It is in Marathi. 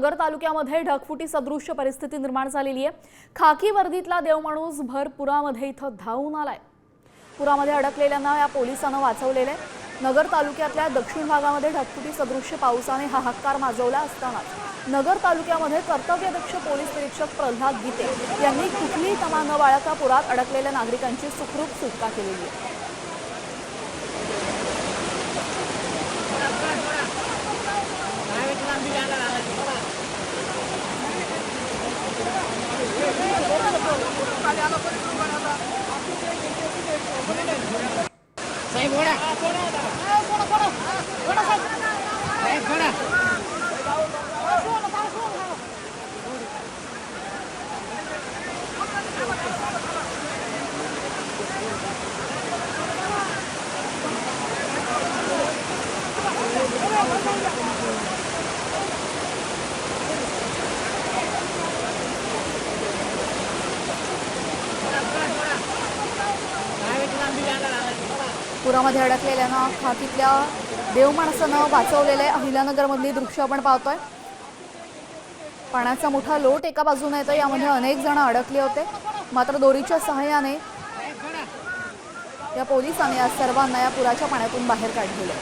नगर तालुक्यामध्ये ढगफुटी सदृश्य परिस्थिती निर्माण झालेली आहे। खाकी वर्दीतला देवमाणूस भर पुरामध्ये इथं धावून आलाय। पुरामध्ये अडकलेल्यांना या पोलिसांनी वाचवलेले। नगर तालुक्यातल्या दक्षिण भागामध्ये ढगफुटी सदृश्य पावसाने हाहाकार माजवला असताना नगर तालुक्यामध्ये कर्तव्यदक्ष पोलीस निरीक्षक प्रल्हाद गीते यांनी कुठलीही तमा न बाळगता पुरात अडकलेल्या नागरिकांची सुखरूप सुटका केलेली आहे। पुरामध्ये अडकलेल्यांना खाकीतल्या देवमाणसानं वाचवलेले अहिल्यानगरमधली दृश्य आपण पाहतोय। पाण्याचा मोठा लोट एका बाजूने येतो, यामध्ये अनेक जण अडकले होते, मात्र दोरीच्या सहाय्याने या पोलिसांनी या सर्वांना या पुराच्या पाण्यातून बाहेर काढले।